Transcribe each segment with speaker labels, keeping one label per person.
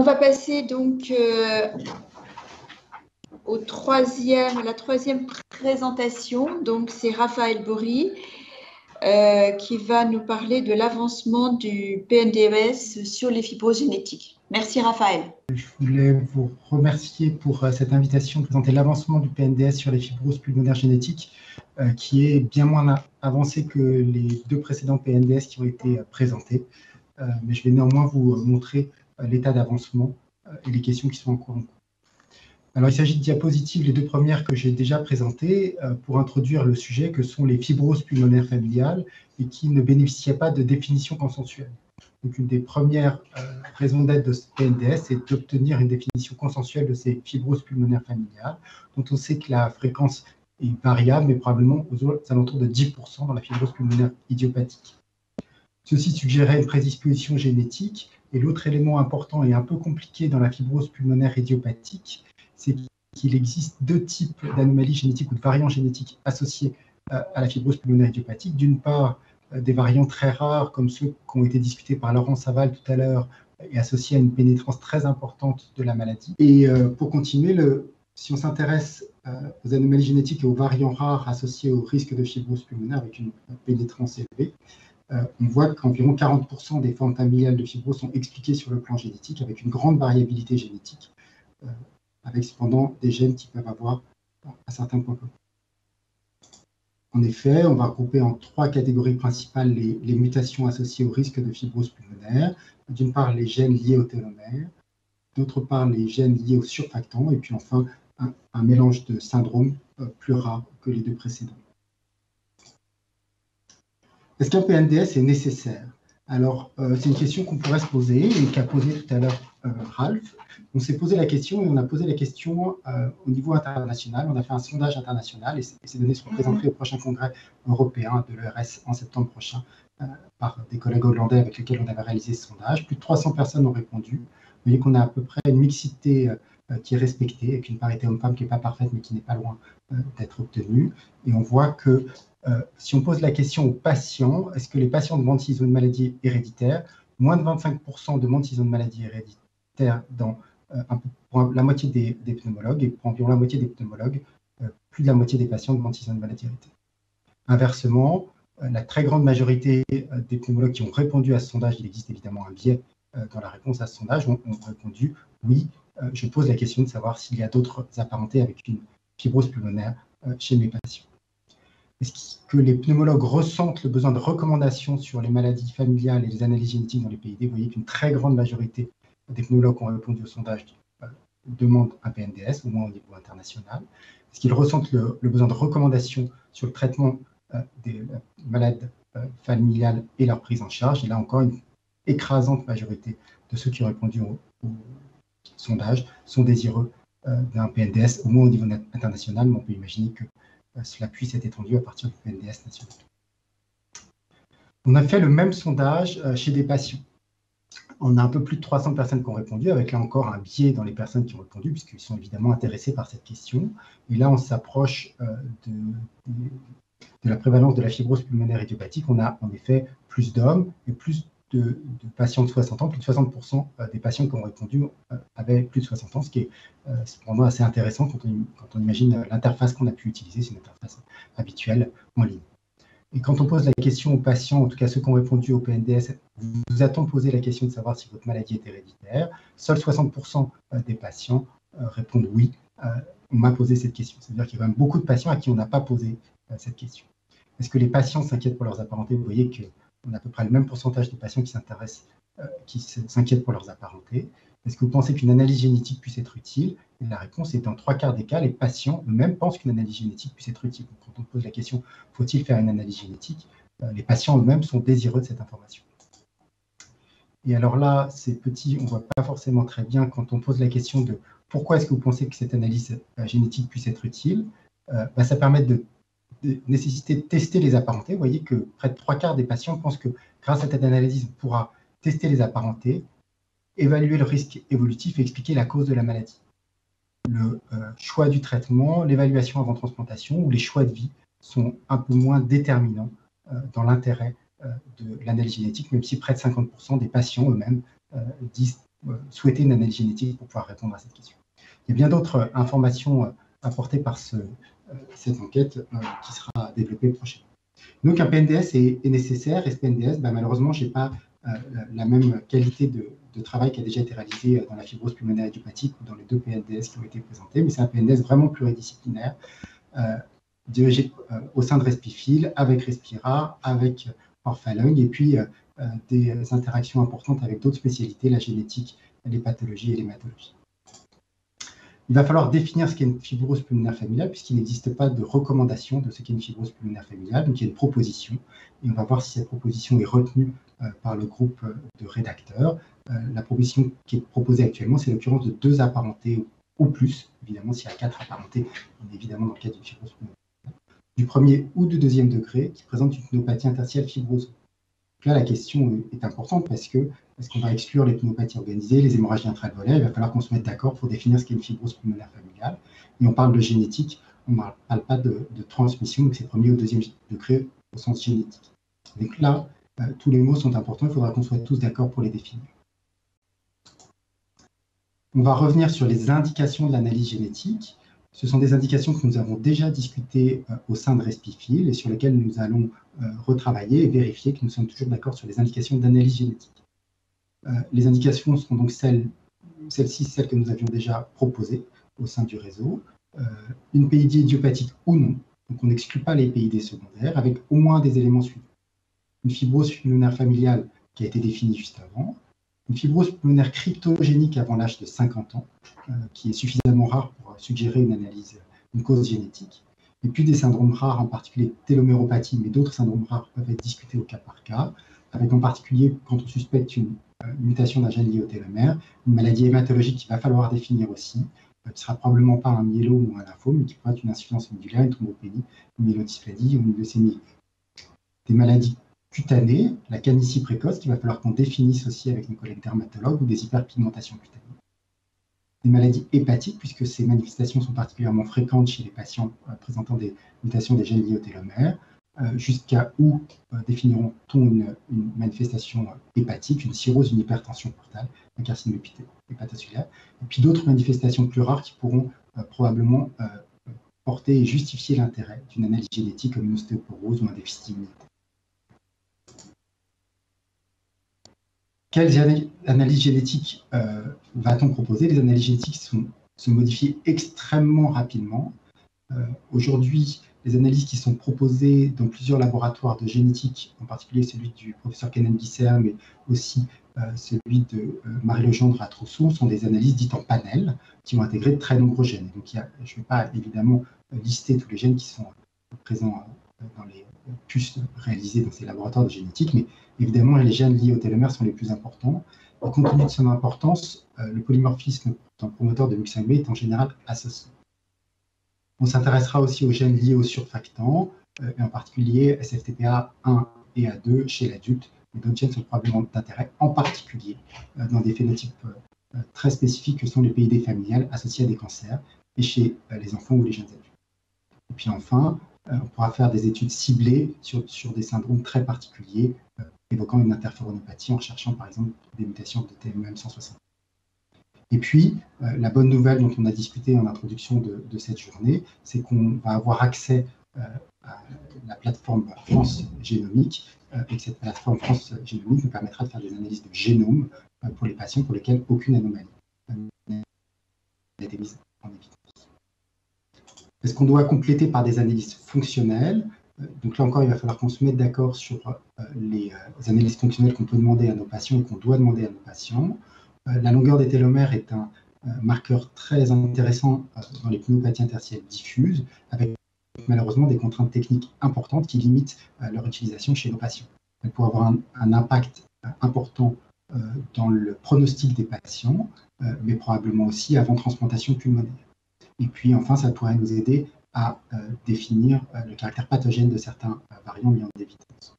Speaker 1: va passer donc à la troisième présentation. Donc, c'est Raphaël Bory qui va nous parler de l'avancement du PNDES sur les fibroses génétiques. Merci Raphaël.
Speaker 2: Je voulais vous remercier pour cette invitation de présenter l'avancement du PNDS sur les fibroses pulmonaires génétiques, qui est bien moins avancé que les deux précédents PNDS qui ont été présentés. Mais je vais néanmoins vous montrer l'état d'avancement et les questions qui sont en cours. Alors, il s'agit de diapositives, les deux premières que j'ai déjà présentées, pour introduire le sujet que sont les fibroses pulmonaires familiales et qui ne bénéficiaient pas de définition consensuelle. Donc, une des premières raisons d'être de ce PNDS, c'est d'obtenir une définition consensuelle de ces fibroses pulmonaires familiales, dont on sait que la fréquence est variable, mais probablement aux alentours de 10% dans la fibrose pulmonaire idiopathique. Ceci suggérait une prédisposition génétique, et l'autre élément important et un peu compliqué dans la fibrose pulmonaire idiopathique, c'est qu'il existe deux types d'anomalies génétiques ou de variants génétiques associés à la fibrose pulmonaire idiopathique. D'une part, des variants très rares, comme ceux qui ont été discutés par Laurent Saval tout à l'heure, et associés à une pénétrance très importante de la maladie. Et pour continuer, si on s'intéresse aux anomalies génétiques et aux variants rares associés au risque de fibrose pulmonaire avec une pénétrance élevée, on voit qu'environ 40% des formes familiales de fibrose sont expliquées sur le plan génétique, avec une grande variabilité génétique, avec cependant des gènes qui peuvent avoir un certain point commun. En effet, on va regrouper en trois catégories principales les mutations associées au risque de fibrose pulmonaire. D'une part, les gènes liés au télomère, d'autre part, les gènes liés aux surfactants, et puis enfin, un mélange de syndromes plus rares que les deux précédents. Est-ce qu'un PNDS est nécessaire? Alors, c'est une question qu'on pourrait se poser et qu'a posé tout à l'heure Ralph. On s'est posé la question et on a posé la question au niveau international. On a fait un sondage international et ces données seront présentées au prochain congrès européen de l'ERS en septembre prochain par des collègues hollandais avec lesquels on avait réalisé ce sondage. Plus de 300 personnes ont répondu. Vous voyez qu'on a à peu près une mixité qui est respectée, avec une parité homme-femme qui n'est pas parfaite mais qui n'est pas loin d'être obtenue. Et on voit que si on pose la question aux patients, est-ce que les patients demandent s'ils ont une maladie héréditaire? Moins de 25% demandent s'ils ont une maladie héréditaire pour la moitié des pneumologues, et pour environ la moitié des pneumologues, plus de la moitié des patients demandent s'ils ont une maladie héréditaire. Inversement, la très grande majorité des pneumologues qui ont répondu à ce sondage, il existe évidemment un biais dans la réponse à ce sondage, ont répondu oui, je pose la question de savoir s'il y a d'autres apparentés avec une fibrose pulmonaire chez mes patients. Est-ce que les pneumologues ressentent le besoin de recommandations sur les maladies familiales et les analyses génétiques dans les PID? Vous voyez qu'une très grande majorité des pneumologues qui ont répondu au sondage demandent un PNDS, au moins au niveau international. Est-ce qu'ils ressentent le besoin de recommandations sur le traitement des malades familiales et leur prise en charge? Et là encore, une écrasante majorité de ceux qui ont répondu au sondage sont désireux d'un PNDS, au moins au niveau international, mais on peut imaginer que cela puisse être étendu à partir du PNDS national. On a fait le même sondage chez des patients. On a un peu plus de 300 personnes qui ont répondu, avec là encore un biais dans les personnes qui ont répondu, puisqu'ils sont évidemment intéressés par cette question. Et là, on s'approche de la prévalence de la fibrose pulmonaire idiopathique. On a en effet plus d'hommes et plus de patients de 60 ans. Plus de 60% des patients qui ont répondu avaient plus de 60 ans, ce qui est cependant assez intéressant quand on imagine l'interface qu'on a pu utiliser. C'est une interface habituelle en ligne. Et quand on pose la question aux patients, en tout cas ceux qui ont répondu au PNDS, vous a-t-on posé la question de savoir si votre maladie est héréditaire? Seuls 60% des patients répondent oui. On m'a posé cette question. C'est-à-dire qu'il y a quand même beaucoup de patients à qui on n'a pas posé cette question. Est-ce que les patients s'inquiètent pour leurs apparentés? Vous voyez qu'on a à peu près le même pourcentage de patients qui s'inquiètent pour leurs apparentés. Est-ce que vous pensez qu'une analyse génétique puisse être utile? Et la réponse est dans 3/4 des cas, les patients eux-mêmes pensent qu'une analyse génétique puisse être utile. Donc, quand on pose la question, faut-il faire une analyse génétique? Les patients eux-mêmes sont désireux de cette information. Et alors là, c'est petit, on ne voit pas forcément très bien quand on pose la question de pourquoi est-ce que vous pensez que cette analyse génétique puisse être utile? Ça permet de nécessiter de tester les apparentés. Vous voyez que près de 3/4 des patients pensent que grâce à cette analyse, on pourra tester les apparentés, évaluer le risque évolutif et expliquer la cause de la maladie. Le choix du traitement, l'évaluation avant transplantation ou les choix de vie sont un peu moins déterminants dans l'intérêt de l'analyse génétique, même si près de 50% des patients eux-mêmes disent souhaiter une analyse génétique pour pouvoir répondre à cette question. Il y a bien d'autres informations apportées par cette enquête qui sera développée prochainement. Donc un PNDS est nécessaire, et ce PNDS, malheureusement, je n'ai pas la même qualité de travail qui a déjà été réalisé dans la fibrose pulmonaire idiopathique ou dans les 2 PNDS qui ont été présentés, mais c'est un PNDS vraiment pluridisciplinaire, dirigé au sein de Respifil, avec Respira, avec Orphalung, et puis des interactions importantes avec d'autres spécialités, la génétique, les pathologies et l'hématologie. Il va falloir définir ce qu'est une fibrose pulmonaire familiale, puisqu'il n'existe pas de recommandation de ce qu'est une fibrose pulmonaire familiale, donc il y a une proposition, et on va voir si cette proposition est retenue par le groupe de rédacteurs. La proposition qui est proposée actuellement, c'est l'occurrence de 2 apparentés ou plus, évidemment s'il y a 4 apparentés, on est évidemment dans le cas d'une fibrose pulmonaire, du premier ou du 2e degré, qui présente une pneumopathie interstitielle fibrose. Là, la question est importante parce qu'on va exclure les pneumopathies organisées, les hémorragies intra-alvéolaires. Il va falloir qu'on se mette d'accord pour définir ce qu'est une fibrose pulmonaire familiale. Et on parle de génétique, on ne parle pas de transmission, donc c'est premier ou 2e degré au sens génétique. Donc là, tous les mots sont importants, il faudra qu'on soit tous d'accord pour les définir. On va revenir sur les indications de l'analyse génétique. Ce sont des indications que nous avons déjà discutées au sein de Respifil et sur lesquelles nous allons retravailler et vérifier que nous sommes toujours d'accord sur les indications d'analyse génétique. Les indications seront donc celles-ci, celles que nous avions déjà proposées au sein du réseau. Une PID idiopathique ou non, donc on n'exclut pas les PID secondaires, avec au moins des éléments suivants. Une fibrose pulmonaire familiale qui a été définie juste avant, une fibrose pulmonaire cryptogénique avant l'âge de 50 ans, qui est suffisamment rare pour suggérer une analyse, une cause génétique. Et puis des syndromes rares, en particulier téloméropathie, mais d'autres syndromes rares peuvent être discutés au cas par cas, avec en particulier, quand on suspecte une mutation d'un gène lié au télomère, une maladie hématologique qu'il va falloir définir aussi, qui ne sera probablement pas un myélome ou un lymphome, mais qui pourrait être une insuffisance médulaire, une thrombopénie, une myélodysplasie ou une leucémie. Des maladies cutanées, la canicie précoce, qu'il va falloir qu'on définisse aussi avec nos collègues dermatologues, ou des hyperpigmentations cutanées. Des maladies hépatiques, puisque ces manifestations sont particulièrement fréquentes chez les patients présentant des mutations des gènes liés au télomère, jusqu'à où définirons-on une manifestation hépatique, une cirrhose, une hypertension portale, un carcinome hépatocellulaire, et puis d'autres manifestations plus rares qui pourront probablement porter et justifier l'intérêt d'une analyse génétique comme une ostéoporose ou un déficit immunitaire. Quelles analyses génétiques va-t-on proposer? Les analyses génétiques se modifient extrêmement rapidement. Aujourd'hui, les analyses qui sont proposées dans plusieurs laboratoires de génétique, en particulier celui du professeur Kenan Visser, mais aussi celui de Marie Legendre à Trousseau, sont des analyses dites en panel, qui vont intégrer de très nombreux gènes. Donc, je ne vais pas évidemment lister tous les gènes qui sont présents dans les puces réalisées dans ces laboratoires de génétique, mais évidemment, les gènes liés au télomère sont les plus importants. Et compte tenu de son importance, le polymorphisme en promoteur de MUC5B est en général associé. On s'intéressera aussi aux gènes liés aux surfactants, et en particulier SFTPA1 et A2 chez l'adulte. D'autres gènes sont probablement d'intérêt, en particulier dans des phénotypes très spécifiques que sont les PID familiales associés à des cancers, et chez les enfants ou les jeunes adultes. Et puis enfin, on pourra faire des études ciblées sur des syndromes très particuliers, évoquant une interféronopathie en cherchant par exemple des mutations de TMEM 160. Et puis, la bonne nouvelle dont on a discuté en introduction de cette journée, c'est qu'on va avoir accès à la plateforme France Génomique, et que cette plateforme France Génomique nous permettra de faire des analyses de génome pour les patients pour lesquels aucune anomalie n'a été mise en évidence. Est-ce qu'on doit compléter par des analyses fonctionnelles? Donc là encore, il va falloir qu'on se mette d'accord sur les analyses fonctionnelles qu'on peut demander à nos patients et qu'on doit demander à nos patients. La longueur des télomères est un marqueur très intéressant dans les pneumopathies interstitielles diffuses, avec malheureusement des contraintes techniques importantes qui limitent leur utilisation chez nos patients. Elle pourrait avoir un impact important dans le pronostic des patients, mais probablement aussi avant transplantation pulmonaire. Et puis enfin, ça pourrait nous aider à définir le caractère pathogène de certains variants mis en évidence.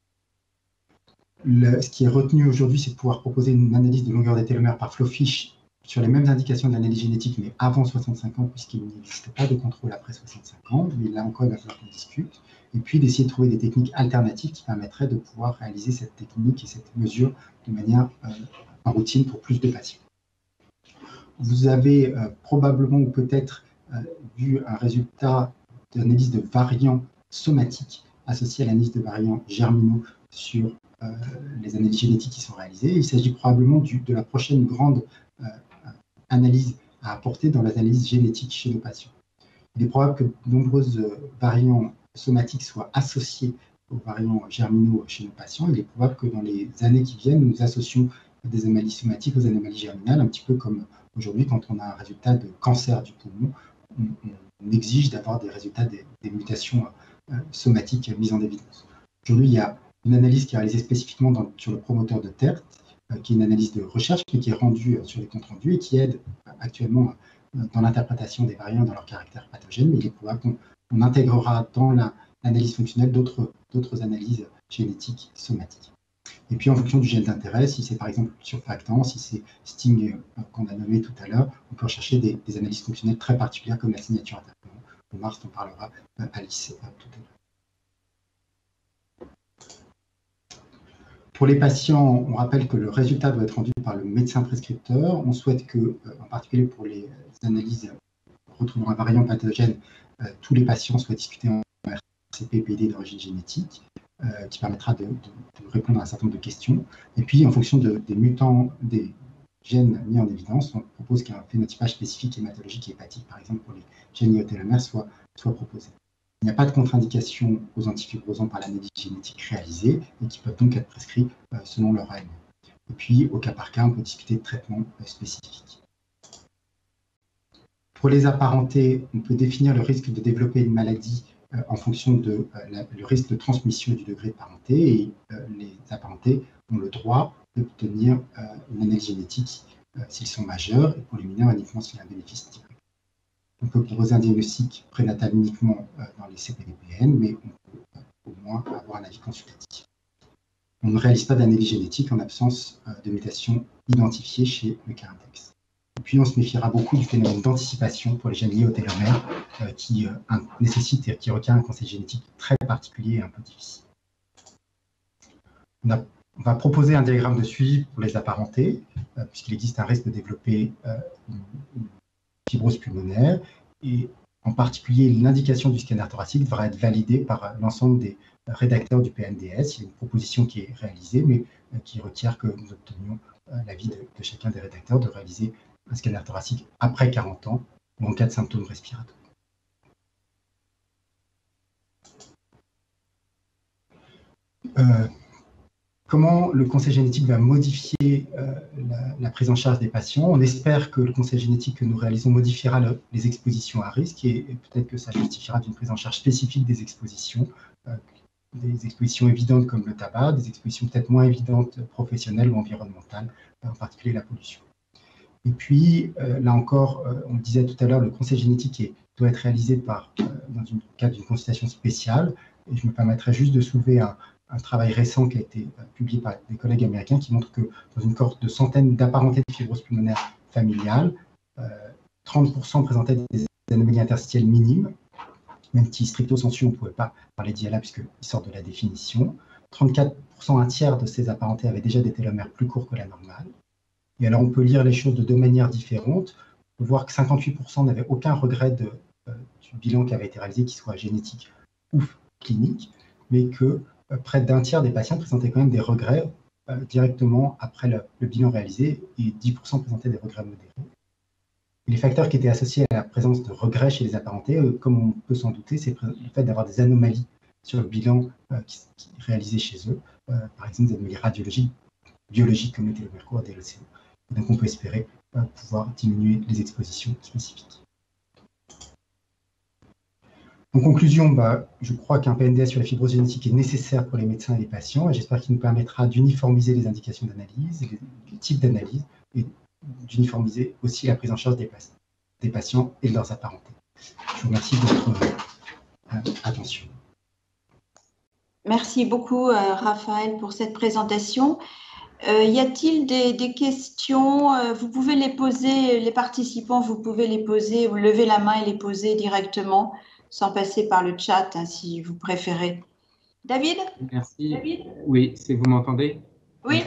Speaker 2: Ce qui est retenu aujourd'hui, c'est de pouvoir proposer une analyse de longueur des télomères par FlowFish sur les mêmes indications de l'analyse génétique, mais avant 65 ans, puisqu'il n'existe pas de contrôle après 65 ans. Mais là encore, il va falloir qu'on discute. Et puis d'essayer de trouver des techniques alternatives qui permettraient de pouvoir réaliser cette technique et cette mesure de manière en routine pour plus de patients. vous avez probablement ou peut-être vu un résultat d'analyse de variants somatiques associés à l'analyse de variants germinaux sur les analyses génétiques qui sont réalisées. Il s'agit probablement de la prochaine grande analyse à apporter dans l'analyse génétique chez nos patients. Il est probable que de nombreux variants somatiques soient associés aux variants germinaux chez nos patients. Il est probable que dans les années qui viennent, nous associons des anomalies somatiques aux anomalies germinales, un petit peu comme aujourd'hui, quand on a un résultat de cancer du poumon, on exige d'avoir des résultats des mutations somatiques mises en évidence. Aujourd'hui, il y a une analyse qui est réalisée spécifiquement sur le promoteur de TERT, qui est une analyse de recherche, mais qui est rendue sur les comptes rendus et qui aide actuellement dans l'interprétation des variants dans leur caractère pathogène, mais il est probable qu'on intégrera dans l'analyse fonctionnelle d'autres analyses génétiques somatiques. Et puis, en fonction du gène d'intérêt, si c'est par exemple surfactant, si c'est STING qu'on a nommé tout à l'heure, on peut rechercher des analyses fonctionnelles très particulières comme la signature interpellante. Au Mars, on parlera Alice tout à l'heure. Pour les patients, on rappelle que le résultat doit être rendu par le médecin prescripteur. On souhaite que, en particulier pour les analyses retrouvant un variant pathogène, tous les patients soient discutés en RCP-PD d'origine génétique, qui permettra de répondre à un certain nombre de questions. Et puis, en fonction des mutants, des gènes mis en évidence, on propose qu'un phénotypage spécifique hématologique et hépatique, par exemple pour les gènes iotélomères, soit proposé. Il n'y a pas de contre-indication aux antifibrosants par l'analyse génétique réalisée et qui peuvent donc être prescrits selon leur AME. Et puis, au cas par cas, on peut discuter de traitements spécifiques. Pour les apparentés, on peut définir le risque de développer une maladie en fonction du risque de transmission et du degré de parenté. Et les apparentés ont le droit d'obtenir une analyse génétique s'ils sont majeurs, et pour les mineurs uniquement s'il y a un bénéfice direct. On peut proposer un diagnostic prénatal uniquement dans les CPDPN, mais on peut au moins avoir un avis consultatif. On ne réalise pas d'analyse génétique en absence de mutation identifiée chez le Carintex. Et puis, on se méfiera beaucoup du phénomène d'anticipation pour les gènes liés au télomère qui nécessite et qui requiert un conseil génétique très particulier et un peu difficile. On va proposer un diagramme de suivi pour les apparentés, puisqu'il existe un risque de développer une fibrose pulmonaire, et en particulier l'indication du scanner thoracique devra être validée par l'ensemble des rédacteurs du PNDS. Il y a une proposition qui est réalisée, mais qui requiert que nous obtenions l'avis de chacun des rédacteurs de réaliser un scanner thoracique après 40 ans ou en cas de symptômes respiratoires. Comment le conseil génétique va modifier la prise en charge des patients? On espère que le conseil génétique que nous réalisons modifiera les expositions à risque et peut-être que ça justifiera d'une prise en charge spécifique des expositions évidentes comme le tabac, des expositions peut-être moins évidentes professionnelles ou environnementales, en particulier la pollution. Et puis, là encore, on le disait tout à l'heure, le conseil génétique doit être réalisé dans le cadre d'une consultation spéciale. Et je me permettrai juste de soulever un travail récent qui a été publié par des collègues américains qui montre que dans une cohorte de centaines d'apparentés de fibrose pulmonaire familiale, 30% présentaient des anomalies interstitielles minimes, même si stricto sensu, on ne pouvait pas parler d'IALA puisqu'ils sortent de la définition. 34%, un tiers de ces apparentés avaient déjà des télomères plus courts que la normale. Et alors, on peut lire les choses de deux manières différentes. On peut voir que 58% n'avaient aucun regret du bilan qui avait été réalisé, qu'il soit génétique ou clinique, mais que près d'un tiers des patients présentaient quand même des regrets directement après le bilan réalisé, et 10% présentaient des regrets modérés. Et les facteurs qui étaient associés à la présence de regrets chez les apparentés, comme on peut s'en douter, c'est le fait d'avoir des anomalies sur le bilan qui est réalisé chez eux, par exemple des anomalies radiologiques, biologiques comme le télomère court et LCO. Donc on peut espérer pouvoir diminuer les expositions spécifiques. En conclusion, je crois qu'un PNDS sur la fibrose génétique est nécessaire pour les médecins et les patients, et j'espère qu'il nous permettra d'uniformiser les indications d'analyse, les types d'analyse, et d'uniformiser aussi la prise en charge des patients et de leurs apparentés. Je vous remercie de votre attention.
Speaker 1: Merci beaucoup, Raphaël, pour cette présentation. Y a-t-il des questions? Vous pouvez les poser, les participants, vous pouvez les poser, vous levez la main et les poser directement, sans passer par le chat, hein, si vous préférez. David?
Speaker 3: Merci.
Speaker 1: David?
Speaker 3: Oui, vous m'entendez?
Speaker 1: Oui.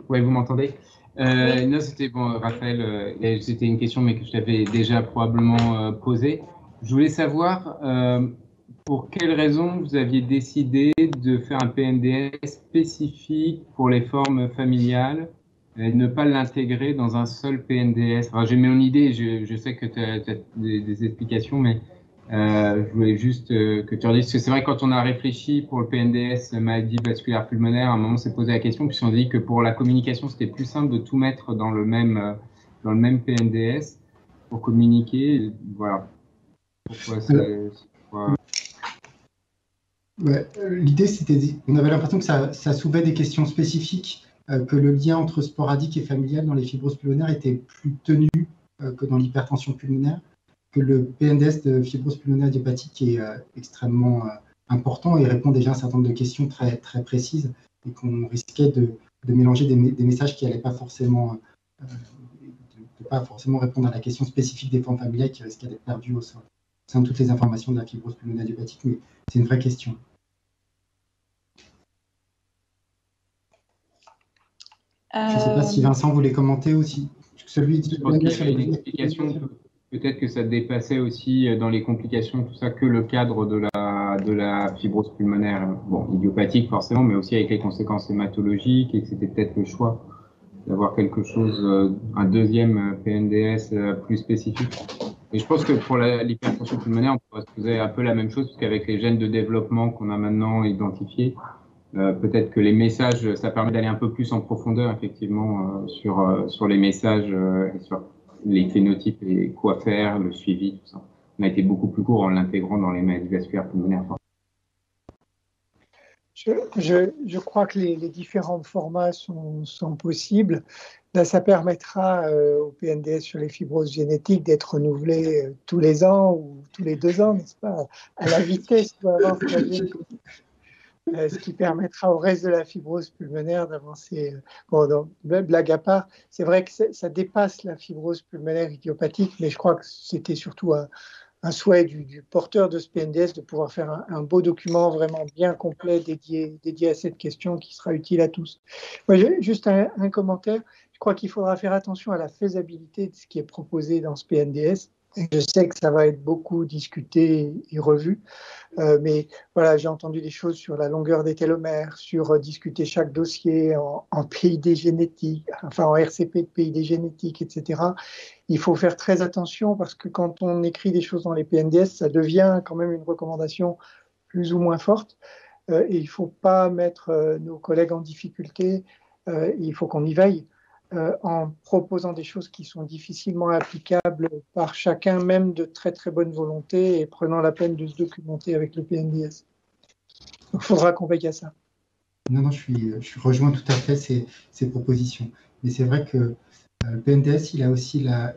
Speaker 3: Oui, vous m'entendez?
Speaker 1: Oui.
Speaker 3: Non, c'était bon, Raphaël, c'était une question, mais que je t'avais déjà probablement posée. Je voulais savoir pour quelles raisons vous aviez décidé de faire un PNDS spécifique pour les formes familiales et ne pas l'intégrer dans un seul PNDS. Alors, j'ai mon idée, je sais que tu as des explications, mais je voulais juste que tu redises, parce que c'est vrai que quand on a réfléchi pour le PNDS maladie vasculaire pulmonaire, à un moment on s'est posé la question, puis on s'est dit que pour la communication, c'était plus simple de tout mettre dans le même PNDS pour communiquer. Voilà. Pourquoi c'est...
Speaker 2: Ouais, l'idée, on avait l'impression que ça soulevait des questions spécifiques, que le lien entre sporadique et familial dans les fibroses pulmonaires était plus tenu que dans l'hypertension pulmonaire, que le PNDS de fibrose pulmonaire idiopathique est extrêmement important et répond déjà à un certain nombre de questions très, très précises, et qu'on risquait de mélanger des messages qui n'allaient pas forcément, pas forcément répondre à la question spécifique des formes familiales, qui risquaient d'être perdues au sein de toutes les informations de la fibrose pulmonaire idiopathique, mais c'est une vraie question. Je ne sais pas si Vincent voulait commenter aussi.
Speaker 3: Celui de une explication, peut-être que ça dépassait aussi dans les complications, tout ça, que le cadre de la fibrose pulmonaire, bon, idiopathique forcément, mais aussi avec les conséquences hématologiques, et que c'était peut-être le choix d'avoir quelque chose, un deuxième PNDS plus spécifique. Et je pense que pour l'hypertension pulmonaire, on pourrait se poser un peu la même chose, parce qu'avec les gènes de développement qu'on a maintenant identifiés, peut-être que les messages, ça permet d'aller un peu plus en profondeur, effectivement, sur les messages et sur les phénotypes et quoi faire, le suivi, tout ça. On a été beaucoup plus court en l'intégrant dans les maladies vasculaires pulmonaires.
Speaker 4: Je crois que les différents formats sont possibles. Là, ça permettra au PNDS sur les fibroses génétiques d'être renouvelé tous les ans ou tous les 2 ans, n'est-ce pas, à la vitesse où avance la génétique. Ce qui permettra au reste de la fibrose pulmonaire d'avancer. Bon, donc, blague à part, c'est vrai que ça dépasse la fibrose pulmonaire idiopathique, mais je crois que c'était surtout un souhait du porteur de ce PNDS de pouvoir faire un beau document vraiment bien complet dédié à cette question qui sera utile à tous. Moi, juste un commentaire. Je crois qu'il faudra faire attention à la faisabilité de ce qui est proposé dans ce PNDS. Je sais que ça va être beaucoup discuté et revu, mais voilà, j'ai entendu des choses sur la longueur des télomères, sur discuter chaque dossier en PID génétique, enfin en RCP de PID génétique, etc. Il faut faire très attention parce que quand on écrit des choses dans les PNDS, ça devient quand même une recommandation plus ou moins forte. Et il ne faut pas mettre nos collègues en difficulté. Il faut qu'on y veille en proposant des choses qui sont difficilement applicables par chacun, même de très très bonne volonté, et prenant la peine de se documenter avec le PNDS. Il faudra qu'on veille à ça.
Speaker 2: Non, je rejoins tout à fait ces propositions. Mais c'est vrai que le PNDS, il a aussi la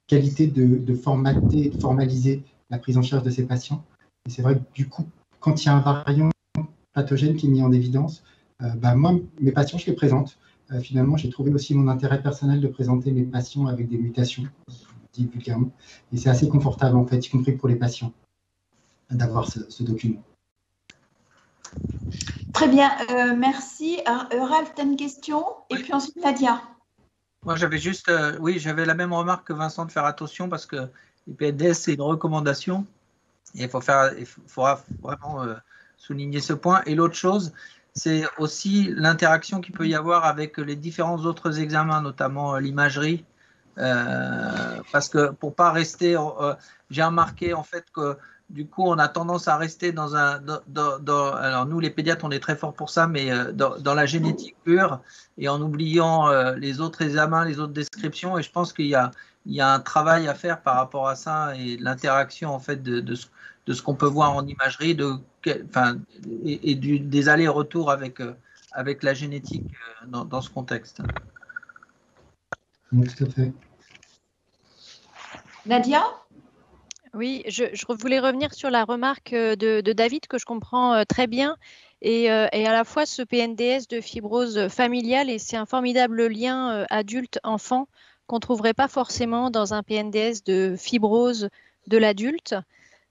Speaker 2: qualité de formater, de formaliser la prise en charge de ces patients. Et c'est vrai que du coup, quand il y a un variant pathogène qui est mis en évidence, moi, mes patients, je les présente. Finalement, j'ai trouvé aussi mon intérêt personnel de présenter mes patients avec des mutations, dit vulgairement. Et c'est assez confortable, en fait, y compris pour les patients, d'avoir ce document.
Speaker 1: Très bien, merci. Ralph, tu as une question? Et puis ensuite, Nadia.
Speaker 5: Moi, j'avais juste, oui, j'avais la même remarque que Vincent de faire attention parce que les PNDS, c'est une recommandation. Et il faudra vraiment souligner ce point. Et l'autre chose, c'est aussi l'interaction qu'il peut y avoir avec les différents autres examens, notamment l'imagerie. Parce que pour pas rester, j'ai remarqué en fait que du coup on a tendance à rester alors nous les pédiatres on est très forts pour ça, mais dans la génétique pure et en oubliant les autres examens, les autres descriptions. Et je pense qu'il y a un travail à faire par rapport à ça et l'interaction en fait de ce qu'on peut voir en imagerie, des allers-retours avec la génétique dans ce contexte.
Speaker 2: Oui, tout à fait.
Speaker 1: Nadia?
Speaker 6: Oui, je voulais revenir sur la remarque de David que je comprends très bien. Et à la fois ce PNDS de fibrose familiale, et c'est un formidable lien adulte-enfant qu'on ne trouverait pas forcément dans un PNDS de fibrose de l'adulte.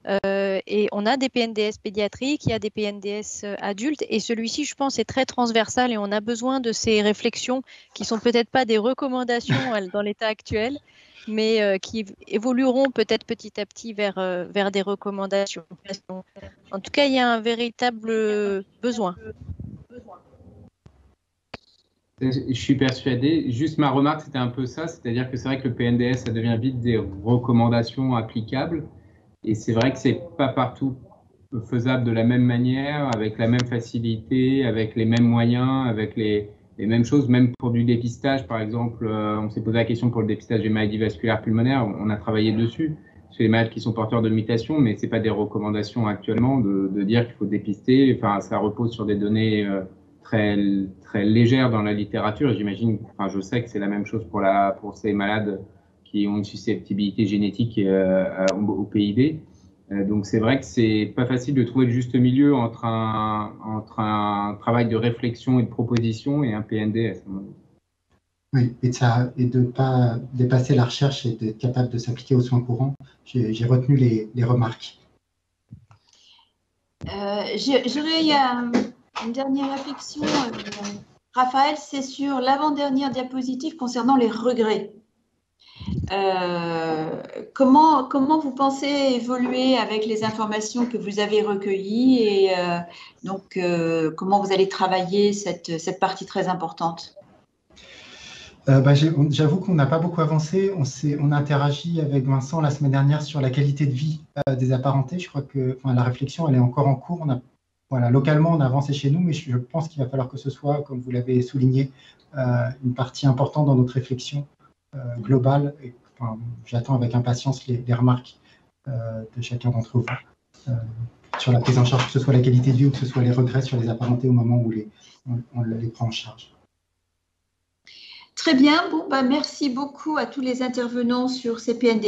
Speaker 6: Et on a des PNDS pédiatriques, il y a des PNDS adultes, et celui-ci, je pense, est très transversal et on a besoin de ces réflexions qui sont peut-être pas des recommandations dans l'état actuel, mais qui évolueront peut-être petit à petit vers des recommandations. En tout cas, il y a un véritable besoin.
Speaker 3: Je suis persuadé. Juste ma remarque, c'était un peu ça, c'est-à-dire que c'est vrai que le PNDS, ça devient vite des recommandations applicables. Et c'est vrai que c'est pas partout faisable de la même manière, avec la même facilité, avec les mêmes moyens, avec les mêmes choses, même pour du dépistage, par exemple. On s'est posé la question pour le dépistage des maladies vasculaires pulmonaires, on a travaillé dessus, chez les malades qui sont porteurs de mutations, mais c'est pas des recommandations actuellement de dire qu'il faut dépister. Enfin, ça repose sur des données très légères dans la littérature. J'imagine, enfin, je sais que c'est la même chose pour ces malades qui ont une susceptibilité génétique au PID. Donc c'est vrai que c'est pas facile de trouver le juste milieu entre un travail de réflexion et de proposition et un PNDS.
Speaker 2: Oui, et de ne pas dépasser la recherche et d'être capable de s'appliquer aux soins courants. J'ai retenu les remarques.
Speaker 1: J'aurais une dernière réflexion, Raphaël, c'est sur l'avant-dernière diapositive concernant les regrets. Comment vous pensez évoluer avec les informations que vous avez recueillies et donc comment vous allez travailler cette partie très importante?
Speaker 2: J'avoue qu'on n'a pas beaucoup avancé. On a interagi avec Vincent la semaine dernière sur la qualité de vie des apparentés. Je crois que la réflexion, elle est encore en cours. Localement, on a avancé chez nous, mais je pense qu'il va falloir que ce soit, comme vous l'avez souligné, une partie importante dans notre réflexion globale. J'attends avec impatience les remarques de chacun d'entre vous sur la prise en charge, que ce soit la qualité de vie ou que ce soit les regrets sur les apparentés au moment où on les prend en charge.
Speaker 1: Très bien. Bon, merci beaucoup à tous les intervenants sur ces PNDS.